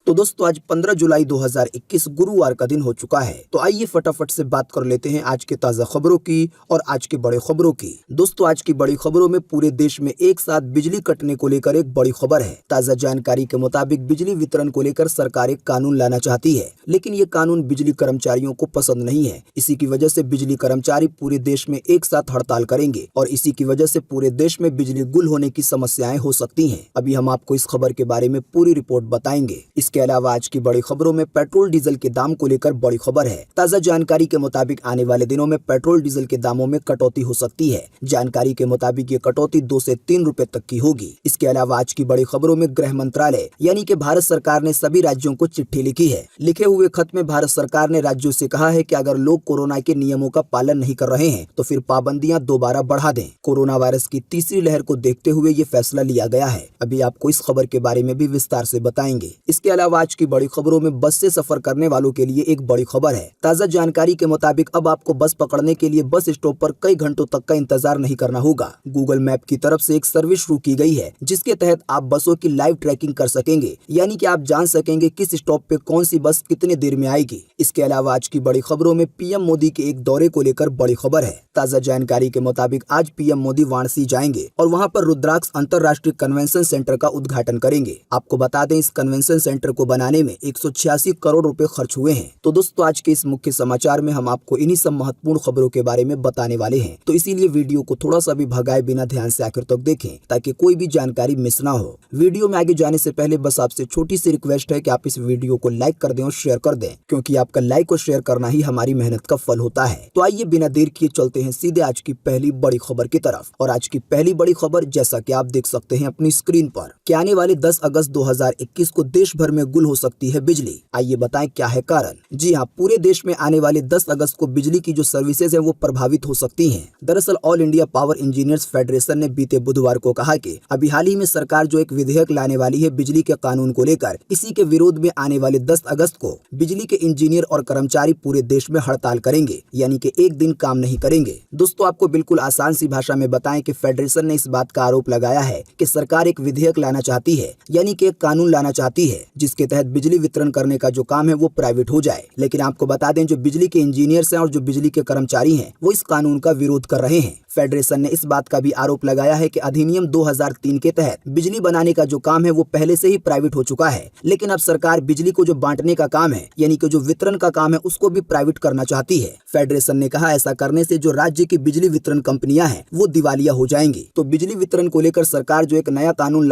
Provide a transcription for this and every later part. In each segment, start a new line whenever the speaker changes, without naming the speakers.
तो दोस्तों आज 15 जुलाई 2021 गुरुवार का दिन हो चुका है। तो आइए फटाफट से बात कर लेते हैं आज के ताजा खबरों की और आज की बड़ी खबरों की। दोस्तों आज की बड़ी खबरों में पूरे देश में एक साथ बिजली कटने को लेकर एक बड़ी खबर है। ताजा जानकारी के मुताबिक बिजली वितरण को लेकर सरकार एक कानून लाना चाहती है, लेकिन ये कानून बिजली कर्मचारियों को पसंद नहीं है। इसी की वजह से बिजली कर्मचारी पूरे देश में एक साथ हड़ताल करेंगे और इसी की वजह से पूरे देश में बिजली गुल होने की समस्याएं हो सकती हैं। अभी हम आपको इस खबर के बारे में पूरी रिपोर्ट बताएंगे। इसके अलावा आज की बड़ी खबरों में पेट्रोल डीजल के दाम को लेकर बड़ी खबर है। ताजा जानकारी के मुताबिक आने वाले दिनों में पेट्रोल डीजल के दामों में कटौती हो सकती है। जानकारी के मुताबिक ये कटौती 2 से 3 रुपए तक की होगी। इसके अलावा आज की बड़ी खबरों में गृह मंत्रालय यानी कि भारत सरकार ने सभी राज्यों को चिट्ठी लिखी है। लिखे हुए खत में भारत सरकार ने राज्यों से कहा है कि अगर लोग कोरोना के नियमों का पालन नहीं कर रहे हैं तो फिर पाबंदियां दोबारा बढ़ा दें। कोरोना वायरस की तीसरी लहर को देखते हुए ये फैसला लिया गया है। अभी आपको इस खबर के बारे में भी विस्तार से बताएंगे। इसके अलावा आज की बड़ी खबरों में बस से सफर करने वालों के लिए एक बड़ी खबर है। ताजा जानकारी के मुताबिक अब आपको बस पकड़ने के लिए बस स्टॉप पर कई घंटों तक का इंतजार नहीं करना होगा। गूगल मैप की तरफ से एक सर्विस शुरू की गई है जिसके तहत आप बसों की लाइव ट्रैकिंग कर सकेंगे, यानी कि आप जान सकेंगे किस स्टॉप पे कौन सी बस कितने देर में आएगी। इसके अलावा आज की बड़ी खबरों में पीएम मोदी के एक दौरे को लेकर बड़ी खबर है। ताजा जानकारी के मुताबिक आज पीएम मोदी वाराणसी जाएंगे और वहां पर रुद्राक्ष अंतर्राष्ट्रीय कन्वेंशन सेंटर का उद्घाटन करेंगे। आपको बता दें इस कन्वेंशन सेंटर को बनाने में 186 करोड़ रुपए खर्च हुए हैं। तो दोस्तों आज के इस मुख्य समाचार में हम आपको इन्हीं सब महत्वपूर्ण खबरों के बारे में बताने वाले हैं। तो इसीलिए वीडियो को थोड़ा सा भी भगाए बिना ध्यान से आखिर तक देखें ताकि कोई भी जानकारी मिस ना हो। वीडियो में आगे जाने से पहले बस आपसे छोटी सी रिक्वेस्ट है कि आप इस वीडियो को लाइक कर दें और शेयर कर दें, क्योंकि आपका लाइक और शेयर करना ही हमारी मेहनत का फल होता है। तो आइए बिना देर किए चलते हैं सीधे आज की पहली बड़ी खबर की तरफ। और आज की पहली बड़ी खबर जैसा कि आप देख सकते हैं अपनी स्क्रीन पर कि आने वाले 10 अगस्त 2021 को देश भर में गुल हो सकती है बिजली। आइए बताएं क्या है कारण। जी हाँ, पूरे देश में आने वाले 10 अगस्त को बिजली की जो सर्विसेज है वो प्रभावित हो सकती हैं। दरअसल all India power engineers federation ने बीते बुधवार को कहा कि अभी हाल ही में सरकार जो एक विधेयक लाने वाली है बिजली के कानून को लेकर, इसी के विरोध में आने वाले 10 अगस्त को बिजली के इंजीनियर और कर्मचारी पूरे देश में हड़ताल करेंगे, यानी कि एक दिन काम नहीं करेंगे। दोस्तों आपको बिल्कुल आसान सी भाषा में बताएं कि फेडरेशन ने इस बात का आरोप लगाया है कि सरकार एक विधेयक लाना चाहती है, यानी कि एक कानून लाना चाहती है जिसके तहत बिजली वितरण करने का जो काम है वो प्राइवेट हो जाए। लेकिन आपको बता दें जो बिजली के इंजीनियर्स हैं और जो बिजली के कर्मचारी हैं वो इस कानून का विरोध कर रहे हैं। फेडरेशन ने इस बात का भी आरोप लगाया है कि अधिनियम 2003 के तहत बिजली बनाने का जो काम है वो पहले से ही प्राइवेट हो चुका है, लेकिन अब सरकार बिजली को जो बांटने का काम है यानी कि जो वितरण का काम है उसको भी प्राइवेट करना चाहती है। फेडरेशन ने कहा ऐसा करने से जो राज्य की बिजली वितरण कंपनियां हैं वो दिवालिया हो जाएंगी। तो बिजली वितरण को लेकर सरकार जो एक नया कानून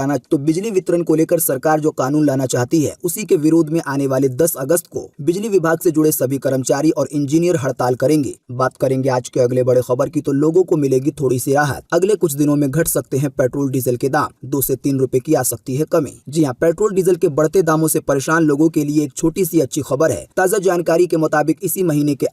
लाना चाहती है उसी के विरोध में आने वाले 10 अगस्त को बिजली विभाग से जुड़े सभी कर्मचारी और इंजीनियर हड़ताल करेंगे। बात करेंगे आज के अगले बड़े खबर की, तो लोगों को मिलेगी थोड़ी सी राहत। अगले कुछ दिनों में घट सकते हैं पेट्रोल डीजल के दाम, 2 से 3 रुपए की आ सकती है कमी। जी हाँ, पेट्रोल डीजल के बढ़ते दामों से परेशान लोगों के लिए एक छोटी सी अच्छी खबर है। ताजा जानकारी के मुताबिक इसी महीने के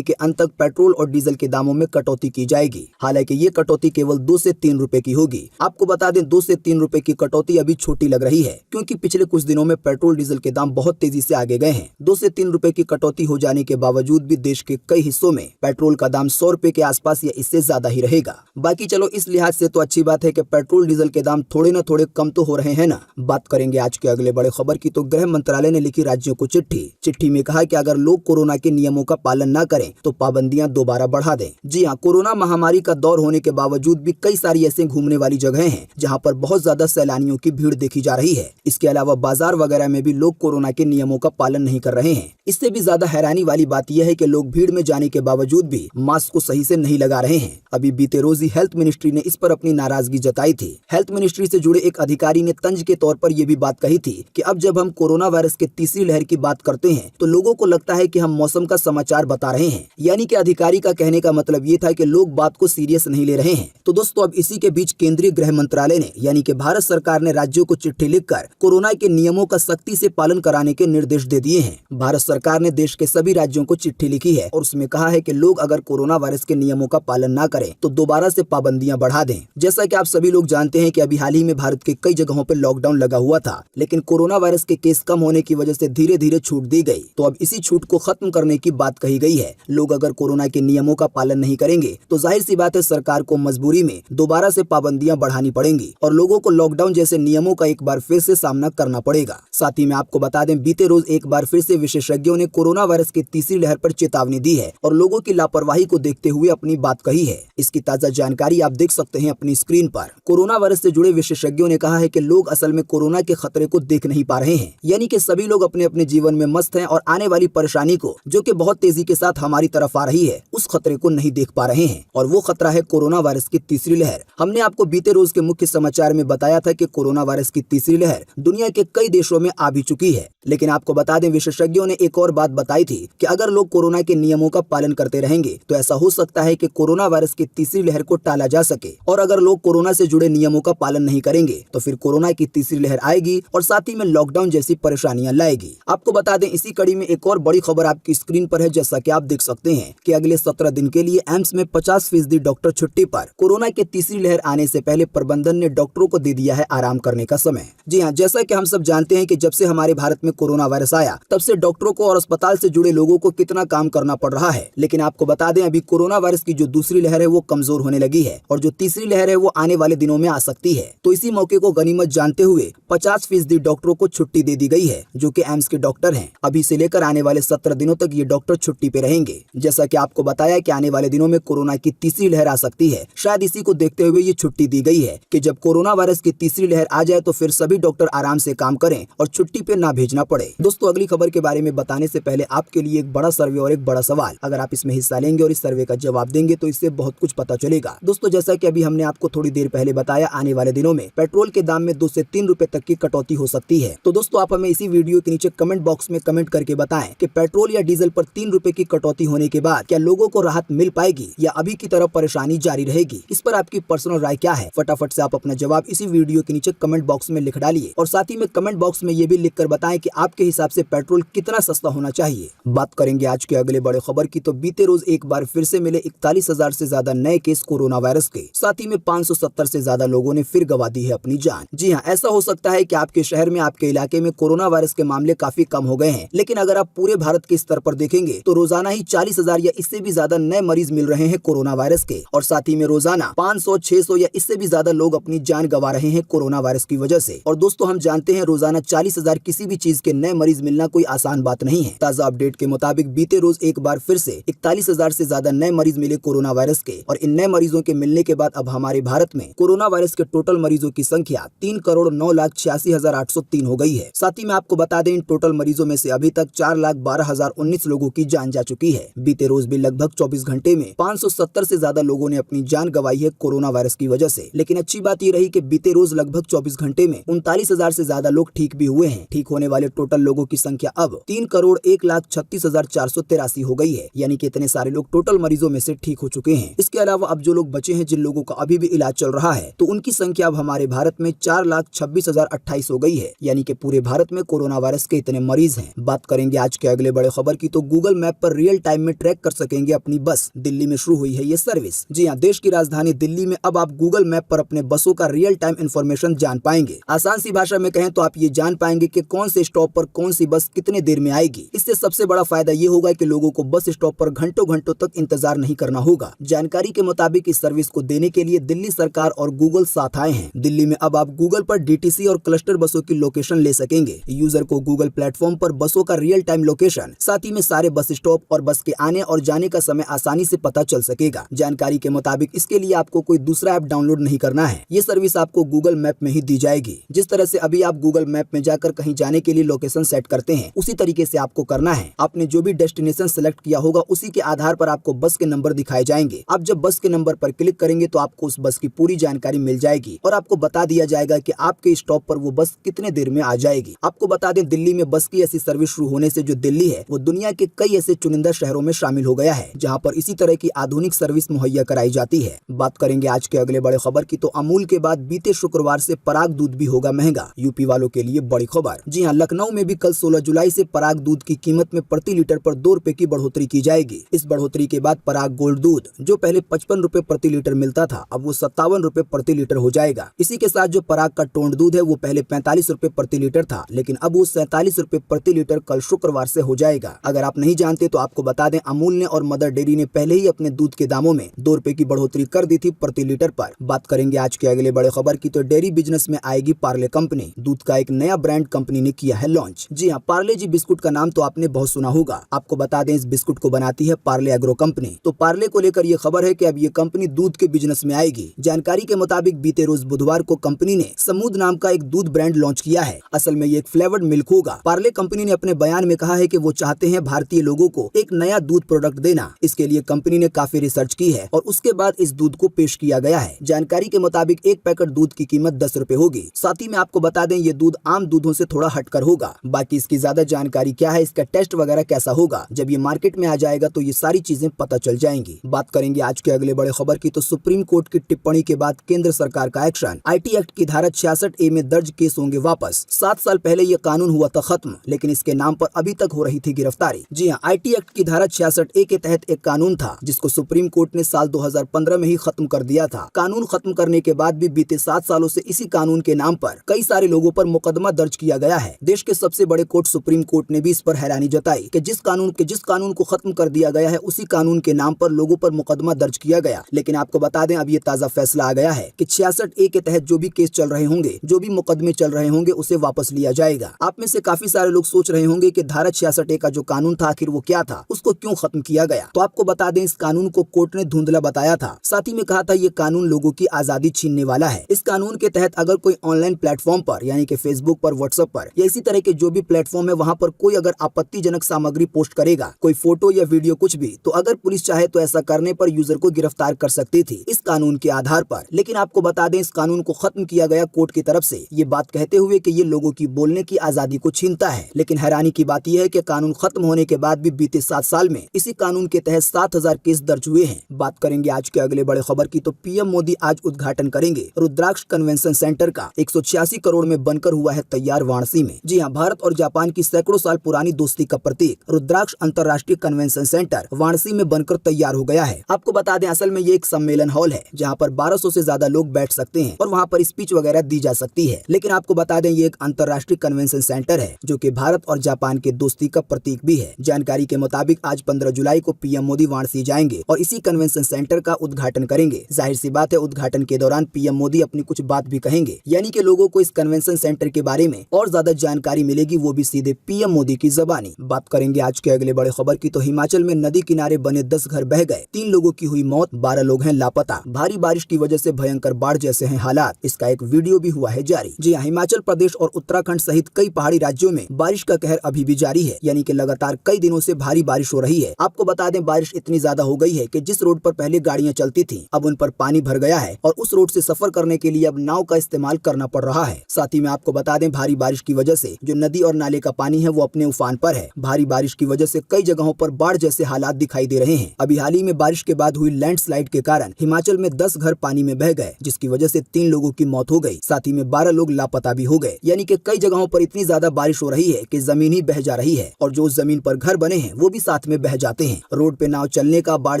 अंत तक पेट्रोल और डीजल के दामों में कटौती की जाएगी। हालांकि ये कटौती केवल 2 से 3 रुपए की होगी। आपको बता दें 2 से 3 रुपए की कटौती अभी छोटी लग रही है, क्योंकि पिछले कुछ दिनों में पेट्रोल डीजल के दाम बहुत तेजी से आगे गए हैं। 2 से 3 रुपए की कटौती हो जाने के बावजूद भी देश के कई हिस्सों में पेट्रोल का दाम 100 रुपए के आसपास या इससे ज्यादा ही रहेगा। बाकी चलो इस लिहाज से तो अच्छी बात है कि पेट्रोल डीजल के दाम थोड़े न थोड़े कम तो हो रहे हैं ना। बात करेंगे आज के अगले बड़े खबर की, तो गृह मंत्रालय ने लिखी राज्यों को चिट्ठी में कहा कि अगर लोग कोरोना के नियमों का पालन न करें तो पाबंदियां दोबारा बढ़ा दें। जी हाँ, कोरोना महामारी का दौर होने के बावजूद भी कई सारी ऐसे घूमने वाली जगहें हैं जहाँ पर बहुत ज्यादा सैलानियों की भीड़ देखी जा रही है। इसके अलावा बाजार वगैरह में भी लोग कोरोना के नियमों का पालन नहीं कर रहे हैं। इससे भी ज्यादा हैरानी वाली बात यह है कि लोग भीड़ में जाने के बावजूद भी मास्क को सही से नहीं लगा रहे हैं। अभी बीते रोज ही हेल्थ मिनिस्ट्री ने इस पर अपनी नाराजगी जताई थी। हेल्थ मिनिस्ट्री से जुड़े एक अधिकारी ने तंज के तौर पर यह भी बात कही थी कि अब जब हम कोरोना वायरस के तीसरी लहर की बात करते हैं तो लोगों को लगता है कि हम मौसम का समाचार बता रहे हैं। यानी कि अधिकारी का कहने का मतलब ये था कि लोग बात को सीरियस नहीं ले रहे हैं। तो दोस्तों अब इसी के बीच केंद्रीय गृह मंत्रालय ने यानी कि भारत सरकार ने राज्यों को चिट्ठी लिखकर कोरोना के नियमों का सख्ती से पालन कराने के निर्देश दे दिए हैं। भारत सरकार ने देश के सभी राज्यों को चिट्ठी लिखी है और उसमें कहा है कि लोग अगर कोरोना वायरस के नियमों का पालन न करें तो दोबारा से पाबंदियां बढ़ा दें। जैसा कि आप सभी लोग जानते हैं कि अभी हाल ही में भारत के कई जगहों पर लॉकडाउन लगा हुआ था, लेकिन कोरोना वायरस के केस कम होने की वजह से धीरे धीरे छूट दी गई। तो अब इसी छूट को खत्म करने की बात कही गई है। लोग अगर कोरोना के नियमों का पालन नहीं करेंगे तो जाहिर सी बात है सरकार को मजबूरी में दोबारा से पाबंदियां बढ़ानी पड़ेंगी और लोगों को लॉकडाउन जैसे नियमों का एक बार फिर से सामना करना पड़ेगा। साथ ही में आपको बता दें, बीते रोज एक बार फिर से विशेषज्ञों ने कोरोना वायरस की तीसरी लहर पर चेतावनी दी है और लोगों की लापरवाही को देखते हुए अपनी बात कही है। इसकी ताजा जानकारी आप देख सकते हैं अपनी स्क्रीन पर। कोरोना वायरस से जुड़े विशेषज्ञों ने कहा है कि लोग असल में कोरोना के खतरे को देख नहीं पा रहे हैं, यानी कि सभी लोग अपने अपने जीवन में मस्त हैं और आने वाली परेशानी को, जो कि बहुत तेजी के साथ हमारी तरफ आ रही है, उस खतरे को नहीं देख पा रहे हैं। और वो खतरा है कोरोना वायरस की तीसरी लहर। हमने आपको बीते रोज के मुख्य समाचार में बताया था कि कोरोना वायरस की तीसरी लहर दुनिया के कई देशों में आ भी चुकी है, लेकिन आपको बता दें, विशेषज्ञों ने एक और बात बताई थी कि अगर लोग कोरोना के नियमों का पालन करते रहेंगे तो ऐसा हो सकता है कि कोरोना वायरस की तीसरी लहर को टाला जा सके, और अगर लोग कोरोना से जुड़े नियमों का पालन नहीं करेंगे तो फिर कोरोना की तीसरी लहर आएगी और साथ ही में लॉकडाउन जैसी परेशानियां लाएगी। आपको बता दें, इसी कड़ी में एक और बड़ी खबर आपकी स्क्रीन पर है। जैसा कि आप देख सकते हैं कि अगले 17 दिन के लिए एम्स में 50% डॉक्टर छुट्टी पर। कोरोना की तीसरी लहर आने से पहले प्रबंधन ने डॉक्टरों को दे दिया है आराम करने का समय। जी हाँ, जैसा कि हम सब जानते हैं कि जब से हमारे भारत में कोरोना वायरस आया तब से डॉक्टरों को और अस्पताल से जुड़े लोगों को कितना काम करना पड़ रहा है। लेकिन आपको बता दें, अभी कोरोना वायरस की जो दूसरी लहर है वो कमजोर होने लगी है और जो तीसरी लहर है वो आने वाले दिनों में आ सकती है। तो इसी मौके को गनीमत जानते हुए 50% डॉक्टरों को छुट्टी दे दी गई है, जो कि एम्स के डॉक्टर हैं। अभी से लेकर आने वाले 17 दिनों तक ये डॉक्टर छुट्टी पे रहेंगे। जैसा कि आपको बताया कि आने वाले दिनों में कोरोना की तीसरी लहर आ सकती है, शायद इसी को देखते हुए ये छुट्टी दी गई है कि जब कोरोना वायरस की तीसरी लहर आ जाए तो फिर सभी डॉक्टर आराम से काम करें और छुट्टी पे ना भेजना पड़े। दोस्तों, अगली खबर के बारे में बताने से पहले आपके लिए एक बड़ा सर्वे और एक बड़ा सवाल। अगर आप इसमें हिस्सा लेंगे और इस सर्वे का जवाब देंगे तो इससे बहुत कुछ पता चलेगा। दोस्तों, जैसा कि अभी हमने आपको थोड़ी देर पहले बताया, आने वाले दिनों में पेट्रोल के दाम में 2 से 3 रुपए तक की कटौती हो सकती है। तो दोस्तों, आप हमें इसी वीडियो के नीचे कमेंट बॉक्स में कमेंट करके बताएं कि पेट्रोल या डीजल पर 3 रुपए की कटौती होने के बाद क्या लोगों को राहत मिल पाएगी या अभी की तरह परेशानी जारी रहेगी। इस पर आपकी पर्सनल राय क्या है? फटाफट से आप अपना जवाब इसी वीडियो के नीचे कमेंट बॉक्स में लिख डालिए और साथ ही में कमेंट बॉक्स में ये भी लिखकर बताएं कि आपके हिसाब से पेट्रोल कितना सस्ता होना चाहिए। बात करेंगे आज के अगले बड़े खबर की, तो बीते रोज एक बार फिर से मिले 41,000 से ज्यादा नए केस कोरोना वायरस के। साथ ही में 570 से ज्यादा लोगों ने फिर गंवा दी है अपनी जान। जी हाँ, ऐसा हो सकता है कि आपके शहर में, आपके इलाके में कोरोना वायरस के मामले काफी कम हो गए हैं, लेकिन अगर आप पूरे भारत के स्तर पर देखेंगे तो रोजाना ही 40,000 या इससे भी ज्यादा नए मरीज मिल रहे हैं कोरोना वायरस के, और साथ ही में रोजाना 500, 600 या इससे भी ज्यादा लोग अपनी जान गंवा रहे हैं कोरोना वायरस की वजह से। और दोस्तों, हम जानते हैं रोजाना 40,000 किसी भी चीज के नए मरीज मिलना कोई आसान बात नहीं है। ताजा अपडेट के मुताबिक बीते रोज एक बार फिर से 41,000 से ज्यादा नए मरीज मिले कोरोना वायरस के, और इन नए मरीजों के मिलने के बाद अब हमारे भारत में कोरोना वायरस के टोटल मरीजों की संख्या 3,09,86,803 हो गई है। साथ ही में आपको बता दें, इन टोटल मरीजों में से अभी तक 4,12,019 लोगों की जान जा चुकी है। बीते रोज भी लगभग 24 घंटे में 570 से ज्यादा लोगों ने अपनी जान गंवाई है कोरोना वायरस की वजह से। लेकिन अच्छी बात ये रही कि बीते रोज लगभग 24 घंटे में 39,000 से ज्यादा लोग ठीक भी हुए हैं। ठीक होने वाले टोटल लोगों की संख्या अब 3,01,36,483 हो गई है, यानी कि इतने सारे लोग टोटल मरीजों में से ठीक हो चुके हैं। इसके अलावा अब जो लोग बचे हैं, जिन लोगों का अभी भी इलाज चल रहा है, तो उनकी संख्या अब हमारे भारत में 4,26,028 हो गई है, यानी कि पूरे भारत में कोरोना वायरस के इतने मरीज हैं। बात करेंगे आज के अगले बड़े खबर की, तो गूगल मैप पर रियल टाइम में ट्रैक कर सकेंगे अपनी बस। दिल्ली में शुरू हुई है ये सर्विस। जी हाँ, देश की राजधानी दिल्ली में अब आप गूगल मैप पर अपने बसों का रियल टाइम इंफॉर्मेशन जान पाएंगे। आसान सी भाषा में कहें तो आप ये जान पाएंगे कि कौन से स्टॉप पर कौन सी बस कितने देर में आएगी। इससे सबसे बड़ा फायदा ये होगा कि लोगों को बस स्टॉप पर घंटों घंटों तक इंतजार नहीं करना होगा। जानकारी के मुताबिक इस सर्विस को देने के लिए दिल्ली सरकार और गूगल साथ आए हैं। दिल्ली में अब आप गूगल पर डीटीसी और क्लस्टर बसों की लोकेशन ले सकेंगे। यूजर को गूगल प्लेटफॉर्म पर बसों का रियल टाइम लोकेशन, साथ ही में सारे बस स्टॉप और बस के आने और जाने का समय आसानी से पता चल सकेगा। जानकारी के मुताबिक इसके लिए आपको कोई दूसरा ऐप डाउनलोड नहीं करना है। ये सर्विस आपको गूगल मैप में ही दी जाएगी। जिस तरह से अभी आप गूगल मैप में जाकर कहीं जाने के लिए लोकेशन सेट करते हैं, उसी तरीके से आपको करना है। आपने जो भी डेस्टिनेशन सेलेक्ट किया होगा, उसी के आधार पर आपको बस के नंबर दिखाए जाएंगे। आप जब बस के नंबर पर क्लिक करेंगे तो आपको उस बस की पूरी जानकारी मिल जाएगी और आपको बता दिया जाएगा कि आपके स्टॉप पर वो बस कितने देर में आ जाएगी। आपको बता दें, दिल्ली में बस की ऐसी सर्विस शुरू होने से जो दिल्ली है वो दुनिया के कई ऐसे चुनिंदा शहरों में शामिल हो गया है, जहां पर इसी तरह की आधुनिक सर्विस मुहैया कराई जाती है। बात करेंगे आज के अगले बड़े खबर की, तो अमूल के बाद बीते शुक्रवार से पराग दूध भी होगा महंगा। यूपी वालों के लिए बड़ी खबर। जी हां, लखनऊ में भी कल 16 जुलाई से पराग दूध की कीमत में प्रति लीटर पर 2 रुपए की बढ़ोतरी की जाएगी। इस बढ़ोतरी के बाद पराग गोल्ड दूध जो पहले 55 रुपए प्रति लीटर मिलता था, अब वो 57 रुपए प्रति लीटर हो जाएगा। इसी के साथ जो पराग का टोंड दूध है वो पहले 45 रुपए प्रति लीटर था, लेकिन अब वो 47 रुपए प्रति लीटर कल शुक्रवार से हो जाएगा। अगर आप नहीं जानते तो आपको बता दें, अमूल ने और मदर डेयरी ने पहले ही अपने दूध के दामों में 2 रुपए की बढ़ोतरी कर दी थी प्रति लीटर पर। बात करेंगे आज के अगले बड़े खबर की, तो डेयरी बिजनेस में आएगी पार्ले कंपनी। दूध का एक नया ब्रांड कंपनी ने किया है लॉन्च। जी हाँ, पार्ले जी बिस्कुट का नाम तो आपने बहुत सुना होगा। आपको बता दें, इस बिस्कुट को बनाती है पार्ले एग्रो कंपनी। तो पार्ले को लेकर ये खबर है कि अब ये कंपनी दूध के बिजनेस में आएगी। जानकारी के मुताबिक बीते रोज बुधवार को कंपनी ने समूद नाम का एक दूध ब्रांड लॉन्च किया है। असल में ये एक फ्लेवर्ड मिल्क होगा। पार्ले कंपनी ने अपने बयान में कहा है कि वो चाहते हैं भारतीय लोगों को एक नया दूध प्रोडक्ट देना। इसके लिए कंपनी ने काफी रिसर्च की है और उसके बाद इस दूध को पेश किया गया है। जानकारी के मुताबिक एक पैकेट दूध की कीमत 10 रुपए होगी। साथ ही में आपको बता दें, ये दूध आम दूधों से थोड़ा हटकर होगा। बाकी इसकी ज्यादा जानकारी क्या है, इसका टेस्ट वगैरह कैसा होगा, जब ये मार्केट में आ जाएगा तो ये सारी चीजें पता चल जाएंगी। बात करेंगे आज के अगले बड़े खबर की, तो सुप्रीम कोर्ट की टिप्पणी के बाद केंद्र सरकार का एक्शन। IT एक्ट की धारा 66A में दर्ज केस होंगे वापस। 7 साल पहले ये कानून हुआ था खत्म, लेकिन इसके नाम पर अभी तक हो रही थी गिरफ्तारी। जी हाँ, IT एक्ट की धारा 66A के तहत एक कानून था जिसको सुप्रीम कोर्ट ने साल 2015 में ही खत्म कर दिया था। कानून खत्म करने के बाद भी बीते 7 सालों से इसी कानून के नाम पर कई सारे लोगों पर मुकदमा दर्ज किया गया है। देश के सबसे बड़े कोर्ट सुप्रीम कोर्ट ने भी इस पर हैरानी जताई कि जिस कानून को खत्म कर दिया गया है उसी कानून के नाम पर लोगों पर मुकदमा दर्ज किया गया। लेकिन आपको बता दें, अब ये ताजा फैसला आ गया है कि 66A के तहत जो भी केस चल रहे होंगे, जो भी मुकदमे चल रहे होंगे, उसे वापस लिया जाएगा। आप में से काफी सारे लोग सोच रहे होंगे कि धारा 66A का जो कानून था आखिर वो क्या था, उसको क्यों खत्म किया गया। तो आपको बता दें, इस कानून को कोर्ट ने धुंधला बताया था। साथ ही में कहा था ये कानून लोगों की आजादी छीनने वाला है। इस कानून के तहत अगर कोई ऑनलाइन प्लेटफॉर्म पर, यानी कि फेसबुक पर, व्हाट्सएप पर या इसी तरह के जो भी प्लेटफॉर्म है, वहाँ पर कोई अगर आपत्तिजनक सामग्री पोस्ट करेगा, कोई फोटो या वीडियो कुछ भी, तो अगर पुलिस चाहे तो ऐसा करने पर यूजर को गिरफ्तार कर सकती थी इस कानून के आधार पर। लेकिन आपको बता दें, इस कानून को खत्म किया गया कोर्ट की तरफ से, ये बात कहते हुए कि ये लोगों की बोलने की आजादी को छीनता है। लेकिन हैरानी की बात यह है कि कानून खत्म होने के बाद भी बीते 7 साल में इसी कानून के तहत 7000 केस दर्ज हुए हैं। बात करेंगे आज के अगले बड़े खबर की, तो PM मोदी आज उद्घाटन करेंगे रुद्राक्ष कन्वेंशन सेंटर का। 186 करोड़ में बनकर हुआ है तैयार वाराणसी में। जी हाँ, भारत और जापान की सैकड़ों साल पुरानी दोस्ती का प्रतीक रुद्राक्ष अंतर्राष्ट्रीय कन्वेंशन सेंटर वाराणसी में बनकर तैयार हो गया है। आपको बता दें, असल में ये एक सम्मेलन हॉल है जहाँ पर 1200 से ज्यादा लोग बैठ सकते हैं और वहाँ पर स्पीच वगैरह दी जा सकती है। लेकिन आपको बता दें, ये एक अंतर्राष्ट्रीय कन्वेंशन सेंटर है जो कि भारत और जापान के दोस्ती का प्रतीक भी है। जानकारी के मुताबिक आज 15 जुलाई को PM मोदी वाराणसी जाएंगे और इसी कन्वेंशन सेंटर का उद्घाटन करेंगे। जाहिर सी बात है, उद्घाटन के दौरान PM मोदी अपनी कुछ बात भी कहेंगे, यानी कि लोगों को इस कन्वेंशन सेंटर के बारे में और ज्यादा जानकारी मिलेगी, वो भी सीधे PM मोदी की ज़बानी। बात करेंगे आज के अगले बड़े खबर की, तो हिमाचल में नदी किनारे बने 10 घर बह गए, 3 लोगों की हुई मौत, 12 लोग हैं लापता। भारी बारिश की वजह से भयंकर बाढ़ जैसे हैं हालात। इसका एक वीडियो भी हुआ है जारी। जी हाँ, हिमाचल प्रदेश और उत्तराखंड सहित कई पहाड़ी राज्यों में बारिश का कहर अभी भी जारी है, यानी कि लगातार कई दिनों से भारी बारिश हो रही है। आपको बता दें, बारिश इतनी ज्यादा हो गई है कि जिस रोड पर पहले गाड़ियां चलती थी, अब उन पर पानी भर गया है और उस रोड से सफर करने के लिए अब नाव का इस्तेमाल करना पड़ रहा है। साथ ही में आपको बता दें, भारी बारिश की वजह से जो नदी और नाले का पानी है वो अपने उफान पर है। भारी बारिश की वजह से कई जगहों पर बाढ़ जैसे हालात दिखाई दे रहे हैं। अभी हाल ही में बारिश के बाद हुई लैंडस्लाइड के कारण हिमाचल में 10 घर पानी में बह गए, जिसकी वजह से 3 लोगों की मौत हो गई। साथ ही में 12 लोग लापता भी हो गए, यानी कि कई जगहों पर इतनी ज्यादा बारिश हो रही है कि जमीन ही बह जा रही है और जो जमीन पर घर बने हैं वो भी साथ में बह जाते हैं। रोड पे नाव चलने का, बाढ़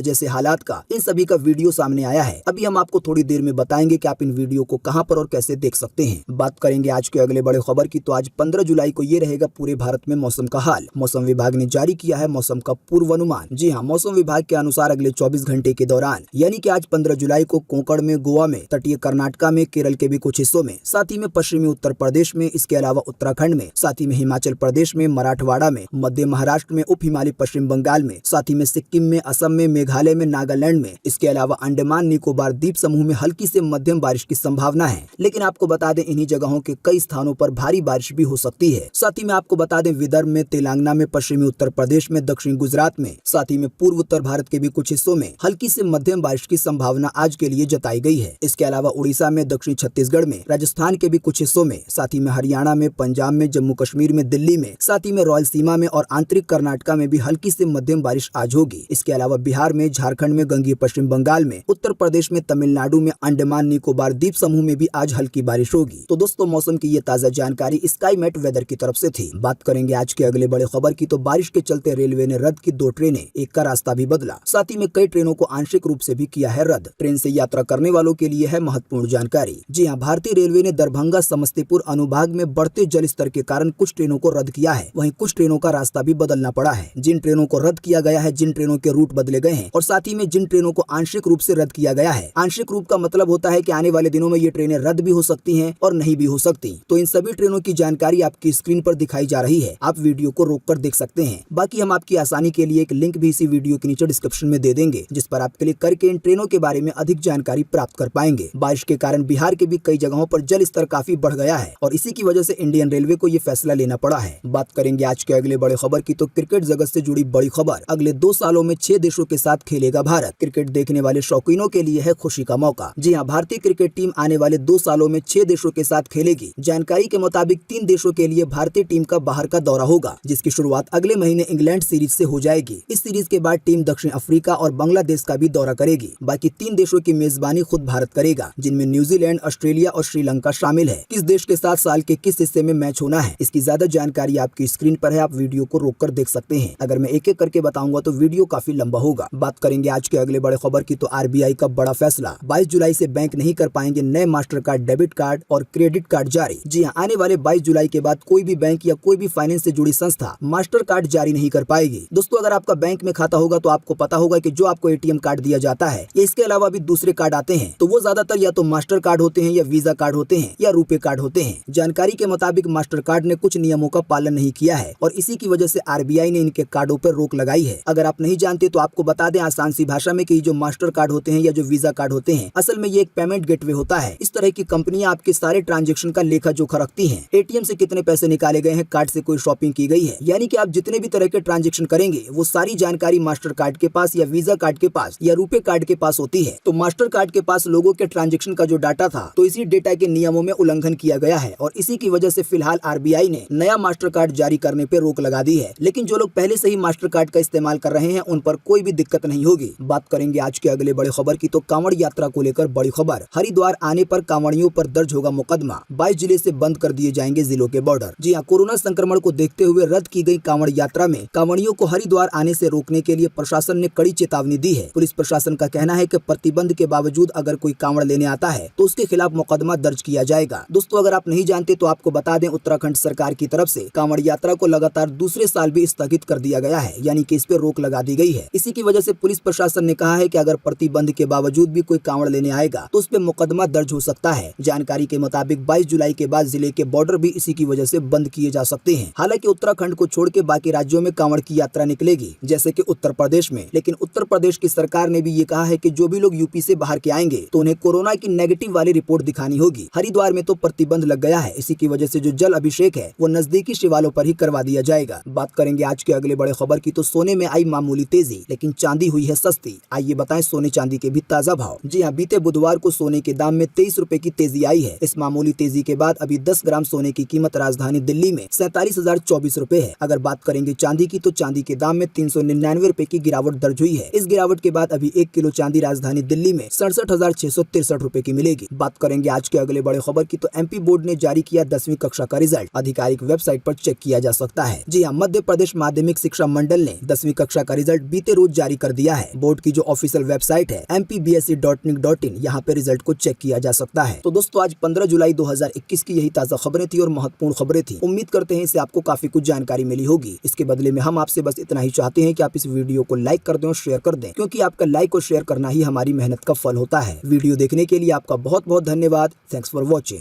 जैसे हालात का, इन सभी का वीडियो सामने आया है। अभी हम आपको थोड़ी देर में बताएंगे कि आप इन वीडियो को कहां पर और कैसे देख सकते हैं। बात करेंगे आज के अगले बड़े खबर की, तो आज 15 जुलाई को ये रहेगा पूरे भारत में मौसम का हाल। मौसम विभाग ने जारी किया है मौसम का पूर्वानुमान। जी हाँ, मौसम विभाग के अनुसार अगले 24 घंटे के दौरान, यानी कि आज 15 जुलाई को कोंकण में, गोवा में, तटीय कर्नाटका में, केरल के भी कुछ हिस्सों में, साथ ही में पश्चिमी उत्तर प्रदेश में, इसके अलावा उत्तराखंड में, साथ ही में हिमाचल प्रदेश में, मराठवाड़ा में, मध्य महाराष्ट्र में, उप हिमालय पश्चिम बंगाल में, साथ ही में सिक्किम में, असम में, मेघालय में, नागालैंड में, इसके अलावा अंडमान निकोबार द्वीप समूह में हल्की से मध्यम बारिश की संभावना है। लेकिन आपको बता दें, इन्हीं जगहों के कई स्थानों पर भारी बारिश भी हो सकती है। साथ ही में आपको बता दें, विदर्भ में, तेलंगाना में, पश्चिमी उत्तर प्रदेश में, दक्षिण गुजरात में, साथ ही में पूर्व उत्तर भारत के भी कुछ हिस्सों में हल्की से मध्यम बारिश की संभावना आज के लिए जताई गई है। इसके अलावा उड़ीसा में, दक्षिण छत्तीसगढ़ में, राजस्थान के भी कुछ हिस्सों में, साथ ही में हरियाणा में, पंजाब में, जम्मू कश्मीर में, दिल्ली में, साथ ही में रायलसीमा में और आंतरिक कर्नाटका में भी हल्की से मध्यम बारिश आज होगी। इसके अलावा बिहार में, झारखंड में, गंगीय पश्चिम बंगाल में, उत्तर प्रदेश में, तमिलनाडु में, अंडमान निकोबार द्वीप समूह में भी आज हल्की बारिश होगी। तो दोस्तों, मौसम की ये ताजा जानकारी स्काईमेट वेदर की तरफ से थी। बात करेंगे आज के अगले बड़े खबर की, तो बारिश के चलते रेलवे ने रद्द की 2 ट्रेनें, एक का रास्ता भी बदला। साथ ही में कई ट्रेनों को आंशिक रूप से भी किया है रद्द। ट्रेन से यात्रा करने वालों के लिए है महत्वपूर्ण जानकारी। जी हाँ, भारतीय रेलवे ने दरभंगा समस्तीपुर अनुभाग में बढ़ते जल स्तर के कारण कुछ ट्रेनों को रद्द किया है। वहीं कुछ ट्रेनों का रास्ता भी बदलना पड़ा है। जिन ट्रेनों को रद्द किया गया है, जिन ट्रेनों के रूट बदले गए हैं और साथ ही में जिन ट्रेनों को आंशिक रूप से रद्द किया गया है, आंशिक रूप का मतलब होता है कि आने वाले दिनों में ये ट्रेनें रद्द भी हो सकती हैं हैं और नहीं भी हो सकती। तो इन सभी ट्रेनों की जानकारी आपकी स्क्रीन पर दिखाई जा रही है, आप वीडियो को रोककर देख सकते हैं। बाकी हम आपकी आसानी के लिए एक लिंक भी इसी वीडियो के नीचे डिस्क्रिप्शन में दे देंगे, जिस पर आप क्लिक करके इन ट्रेनों के बारे में अधिक जानकारी प्राप्त कर पाएंगे। बारिश के कारण बिहार के भी कई जगहों पर जल स्तर काफी बढ़ गया है और इसी की वजह से इंडियन रेलवे को ये फैसला लेना पड़ा है। बात करेंगे आज के अगले बड़े खबर की, तो क्रिकेट जगत से जुड़ी बड़ी खबर। अगले 2 सालों में 6 देशों के साथ खेलेगा भारत। क्रिकेट देखने वाले शौकीनों के लिए है खुशी का मौका। जी हां, भारतीय क्रिकेट टीम आने वाले 2 सालों में 6 देशों के साथ खेलेगी। जानकारी के मुताबिक 3 देशों के लिए भारतीय टीम का बाहर का दौरा होगा, जिसकी शुरुआत अगले महीने इंग्लैंड सीरीज से हो जाएगी। इस सीरीज के बाद टीम दक्षिण अफ्रीका और बांग्लादेश का भी दौरा करेगी। बाकी 3 देशों की मेजबानी खुद भारत करेगा, जिनमें न्यूजीलैंड, ऑस्ट्रेलिया और श्रीलंका शामिल है। किस देश के साथ साल के किस हिस्से में मैच होना है, इसकी ज्यादा जानकारी आपकी स्क्रीन पर है, आप वीडियो को रोककर देख सकते हैं। अगर मैं एक एक करके बताऊंगा तो वीडियो काफी लंबा होगा। बात करेंगे आज के अगले बड़े खबर की, तो आरबीआई का बड़ा फैसला। 22 जुलाई से बैंक नहीं कर पाएंगे नए मास्टर कार्ड, डेबिट कार्ड और क्रेडिट कार्ड जारी। जी हां, आने वाले 22 जुलाई के बाद कोई भी बैंक या कोई भी फाइनेंस से जुड़ी संस्था मास्टर कार्ड जारी नहीं कर पाएगी। दोस्तों, अगर आपका बैंक में खाता होगा तो आपको पता होगा कि जो आपको एटीएम कार्ड दिया जाता है या इसके अलावा भी दूसरे कार्ड आते हैं, तो वो ज्यादातर या तो मास्टर कार्ड होते हैं या वीजा कार्ड होते हैं या रुपे कार्ड होते हैं। जानकारी के मुताबिक मास्टर कार्ड ने कुछ नियमों का पालन नहीं किया है और इसी की वजह से आरबीआई ने इनके कार्डों पर रोक लगाई है। अगर आप नहीं जानते तो आपको बता दें आसान सी भाषा में कि जो मास्टर कार्ड होते हैं या जो वीजा कार्ड होते हैं, असल में ये एक पेमेंट गेटवे होता है। इस तरह की कंपनियां आपके सारे ट्रांजैक्शन का लेखा जोखा रखती हैं। एटीएम से कितने पैसे निकाले गए हैं, कार्ड से कोई शॉपिंग की गई है, यानी कि आप जितने भी तरह के ट्रांजैक्शन करेंगे वो सारी जानकारी मास्टर कार्ड के पास या वीजा कार्ड के पास या रुपे कार्ड के पास होती है। तो मास्टर कार्ड के पास लोगों के ट्रांजैक्शन का जो डाटा था, तो इसी डेटा के नियमों में उल्लंघन किया गया है और इसी की वजह से फिलहाल आरबीआई ने नया मास्टर कार्ड जारी करने पे रोक लगा दी है। लेकिन जो लोग पहले से ही मास्टर कार्ड का इस्तेमाल कर रहे हैं उन पर कोई भी दिक्कत नहीं होगी। बात करेंगे आज के अगले बड़े खबर की, तो कांवड़ यात्रा को लेकर बड़ी खबर। हरिद्वार आने पर कांवड़ियों पर दर्ज होगा मुकदमा। 22 जिले से बंद कर दिए जाएंगे जिलों के बॉर्डर। जी हां, कोरोना संक्रमण को देखते हुए रद्द की गई कांवड़ यात्रा में कांवड़ियों को हरिद्वार आने से रोकने के लिए प्रशासन ने कड़ी चेतावनी दी है। पुलिस प्रशासन का कहना है कि प्रतिबंध के बावजूद अगर कोई कांवड़ लेने आता है तो उसके खिलाफ मुकदमा दर्ज किया जाएगा। दोस्तों, अगर आप नहीं जानते तो आपको बता दें, उत्तराखंड सरकार की तरफ से कांवड़ यात्रा को लगातार दूसरे साल भी स्थगित कर दिया गया है, यानी कि इस पर रोक लगा दी गई है। इसी की वजह से पुलिस प्रशासन ने कहा है कि अगर प्रतिबंध के बावजूद भी कोई कांवड़ लेने आएगा तो उस पर मुकदमा दर्ज हो सकता है। जानकारी के मुताबिक 22 जुलाई के बाद जिले के बॉर्डर भी इसी की वजह से बंद किए जा सकते हैं। हालांकि उत्तराखंड को छोड़ के बाकी राज्यों में कांवड़ की यात्रा निकलेगी, जैसे कि उत्तर प्रदेश में। लेकिन उत्तर प्रदेश की सरकार ने भी ये कहा है कि जो भी लोग यूपी से बाहर के आएंगे तो उन्हें कोरोना की नेगेटिव वाली रिपोर्ट दिखानी होगी। हरिद्वार में तो प्रतिबंध लग गया है, इसी की वजह से जो जल अभिषेक है वो नजदीकी शिवालयों पर ही करवा दिया जाएगा। बात करेंगे आज के अगले बड़े खबर की, तो सोने में आई मामूली तेजी लेकिन चांदी हुई है सस्ती। आइए बताएं सोने चांदी के भी ताजा भाव। जी हां, बीते बुधवार को सोने के दाम में 23 रुपए की तेजी आई है। इस मामूली तेजी के बाद अभी 10 ग्राम सोने की कीमत राजधानी दिल्ली में 47,024 रुपए है। अगर बात करेंगे चांदी की, तो चांदी के दाम में 399 रुपए की गिरावट दर्ज हुई है। इस गिरावट के बाद अभी 1 किलो चांदी राजधानी दिल्ली में 67,663 रुपए की मिलेगी। बात करेंगे आज के अगले बड़े खबर की, तो एमपी बोर्ड ने जारी किया 10वीं कक्षा का रिजल्ट। आधिकारिक वेबसाइट पर चेक किया जा सकता है। जी हां, मध्य प्रदेश माध्यमिक शिक्षा मंडल ने 10वीं कक्षा का रिजल्ट बीते रोज जारी कर दिया है। बोर्ड की जो ऑफिशियल वेबसाइट है mpbse.nic.in, यहाँ पे रिजल्ट को चेक किया जा सकता है। तो दोस्तों, आज 15 जुलाई 2021 की यही ताजा खबरें थी और महत्वपूर्ण खबरें थी। उम्मीद करते हैं इससे आपको काफी कुछ जानकारी मिली होगी। इसके बदले में हम आपसे बस इतना ही चाहते हैं कि आप इस वीडियो को लाइक कर दें और शेयर कर दें, क्योंकि आपका लाइक और शेयर करना ही हमारी मेहनत का फल होता है। वीडियो देखने के लिए आपका बहुत बहुत धन्यवाद। Thanks for watching.